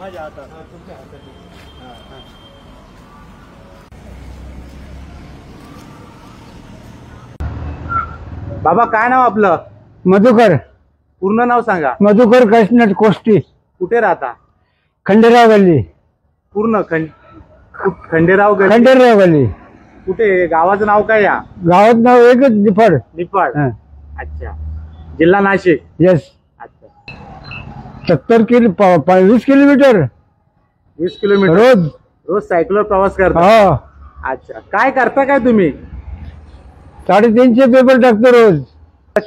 माझ्या हातात. तुमच्या हातात. बाबा काय नाव आपलं? मधुकर. पूर्ण नाव सांगा. मधुकर काशीनाथ कोष्टी. कुठे राहता? खंडेराव गल्ली. पूर्ण खंडेराव गल्ली. खंडेराव गल्ली. कुठे? गावाचं नाव काय? या गावात नाव एकच निफाड. निफाड. अच्छा. जिल्हा नाशिक. यस. अच्छा. 70 20 किलोमीटर. 20 किलोमीटर रोज. रोज सायकलवर प्रवास करता? हो. अच्छा. काय करता काय तुम्ही? 350 पेपर टाकतो रोज.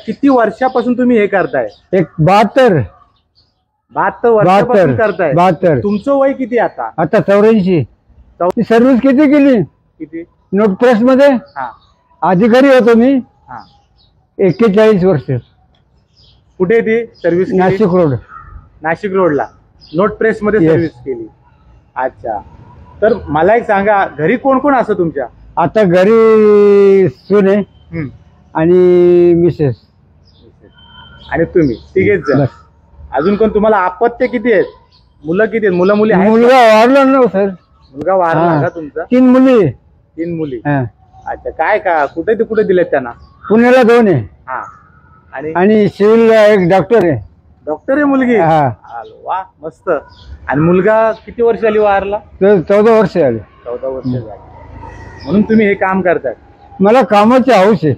किती वर्षापासून तुम्ही हे करताय? एक 72 वर्षापासून करताय? 72. तुमचं वय किती आता? 84. सर्व्हिस किती केली? किती? नोट प्रेस मध्ये हा. अधिकारी होतो मी. हा. 41 वर्ष. कुठे ती सर्व्हिस? नाशिक रोड. नाशिक रोडला नोट प्रेस मध्ये Yes. सर्व्हिस केली. अच्छा. तर मला एक सांगा, घरी कोण कोण असतं तुमच्या? आता घरी सुने आणि मिसेस आणि तुम्ही तिघेच जण. बस. अजून कोण? तुम्हाला अपत्य किती आहेत? मुलं किती आहेत? मुलं मुली आहेत? मुलगा वारला ना सर. मुलगा वारला हा. का तुमचा? 3 मुली. 3 मुली. हा. अच्छा. काय का कुठे दिलेत त्यांना? पुण्याला 2 आहे. हा. आणि सिव्हिल एक डॉक्टर आहे. डॉक्टर आहे मुलगी? हा. वा मस्त. आणि मुलगा किती वर्ष झाली वारला? 14 वर्ष झाले. 14 वर्ष झाली. म्हणून तुम्ही हे काम करताय? मला कामाची हौस आहे.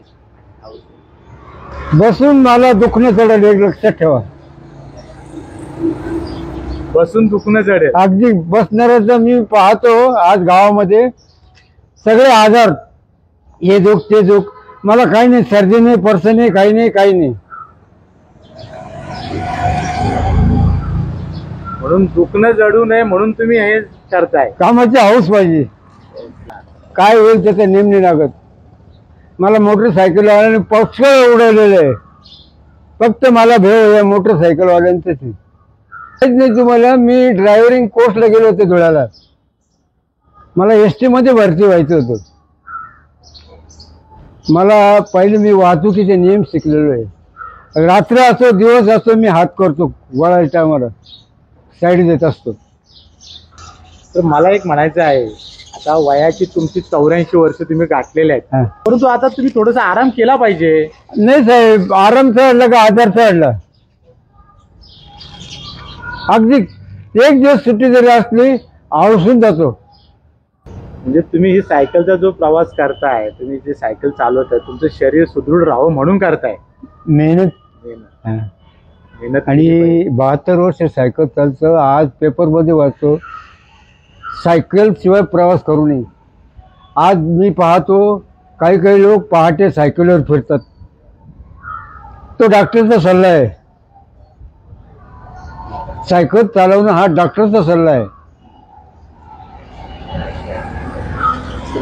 बसून मला दुखणं चढेल एक लक्षात ठेवा. बसून दुखणं चढेल. अगदी बसणाऱ्याचं मी पाहतो आज गावामध्ये सगळे आजार, हे दुख ते दुख. मला काही नाही, सर्दी नाही, पर्स नाही, काही नाही, काही नाही. म्हणून दुखणं जडू नये म्हणून तुम्ही हे करताय? कामाची हौस पाहिजे. काय होईल त्याचा नेम नाही लागत. मला मोटरसायकलवाल्याने पक्ष उडवलेलं आहे. फक्त मला भेव या मोटरसायकलवाल्यांचंच नाही. तुम्हाला मी ड्रायव्हरिंग कोर्सला गेलो होते धुळ्याला. मला एसटी मध्ये भरती व्हायचं होतं. मला पहिले मी वाहतुकीचे नियम शिकलेलो आहे. रात्र असो दिवस असो मी हात करतो. वळायच्या टायमाला साईड देत असतो. तर मला एक म्हणायचं आहे, आता वयाची तुमची 84 वर्ष तुम्ही गाठलेले आहेत, परंतु आता तुम्ही थोडासा आराम केला पाहिजे. नाही साहेब, आराम चढला का आजार चढला. अगदी एक दिवस सुट्टी जरी असली आळसून जातो. म्हणजे तुम्ही ही सायकलचा जो प्रवास करताय, तुम्ही जे सायकल चालवताय, तुमचं शरीर सुदृढ राहावं म्हणून करताय. मेहनत. आणि 72 वर्ष सायकल चालतं. आज पेपर मध्ये वाचतो सायकल शिवाय प्रवास करू नये. आज मी पाहतो काही काही लोक पहाटे सायकलवर फिरतात. तो डॉक्टरचा सल्ला आहे. सायकल चालवणं हा डॉक्टरचा सल्ला आहे.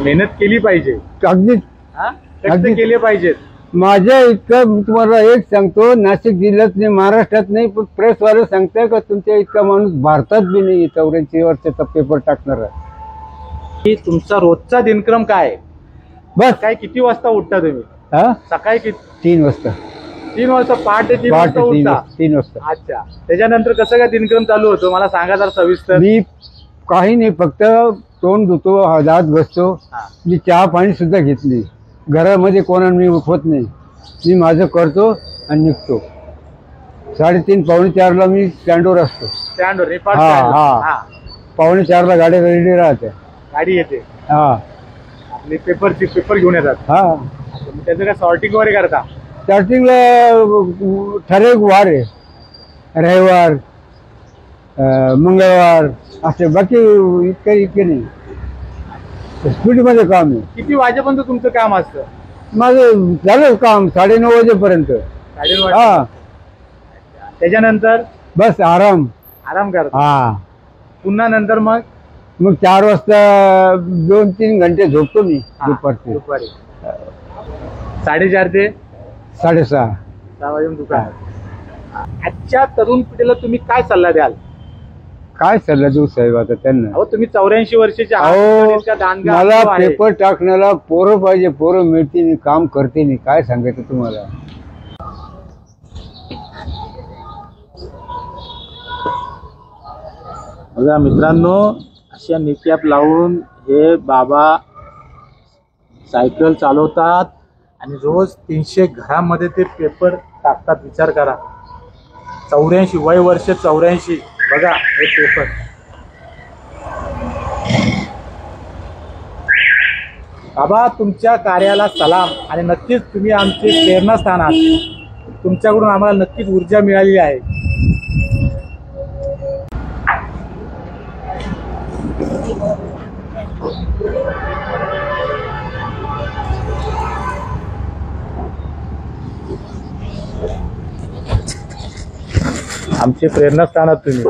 मेहनत केली पाहिजे. अगदी कष्ट केले पाहिजेत. माझ्या इतकं तुम्हाला एक सांगतो, नाशिक जिल्ह्यात नाही, महाराष्ट्रात नाही, पण प्रेसवाले सांगताय का तुमच्या इतका माणूस भारतात बी नाही 84 वर्षाचा पेपर टाकणार आहे. तुमचा रोजचा दिनक्रम काय? बस काय किती वाजता उठता तुम्ही? सकाळी किती? 3 वाजता. 3 वाजता? पहाटे 3 वाजता उठता? 3 वाजता. अच्छा. त्याच्यानंतर कसं काय दिनक्रम चालू होतो मला सांगा जरा सविस्तर. मी काही नाही, फक्त तोंड धुतो, दात बसतो. मी चहा पाणी सुद्धा घेतली. घरामध्ये कोणाला मी उठवत नाही. मी माझं करतो आणि निघतो. 3:30 पावणे 4ला मी स्टँडवर असतो. स्टँडवर? हा. पावणे 4ला गाडी रेडी राहते. गाडी येते. हा. आपले पेपर घेऊन येतात. हा. त्याचं काय सॉर्टिंग वगैरे करता? स्टार्टिंगला ठराविक वार आहे, रविवार, मंगळवार असे. बाकी इतके नाही. स्पीडमध्ये काम आहे. किती वाजेपर्यंत तुमचं काम असतं? माझं झालं काम 9:30 वाजेपर्यंत. 9:30 हा. त्याच्यानंतर बस आराम करता? हा. पुन्हा नंतर मग 4 वाजता 2-3 घंटे झोपतो मी दुपारचे. दुपारी 4:30 ते 6:30 वाजेपर्यंत दुकान. आजच्या तरुण पिढीला तुम्ही काय सल्ला द्याल? काय सल्ला देऊ साहेब आता त्यांना? अहो तुम्ही 84 वर्षाचे आहात. मला पेपर टाकण्याला पोरं पाहिजे. पोरं मिळते नाही, काम करते नाही. काय सांगायचं तुम्हाला? बघा मित्रांनो, अशा निकॅप लावून हे बाबा सायकल चालवतात आणि रोज 300 घरामध्ये ते पेपर टाकतात. विचार करा, 84 वय वर्ष 84. बघा हे पेपर. बाबा तुमच्या कार्याला सलाम आणि नक्कीच तुम्ही आमचे प्रेरणास्थान आहात. तुमच्याकडून आम्हाला नक्कीच ऊर्जा मिळाली आहे. आमचे प्रेरणास्थान आहात तुम्ही.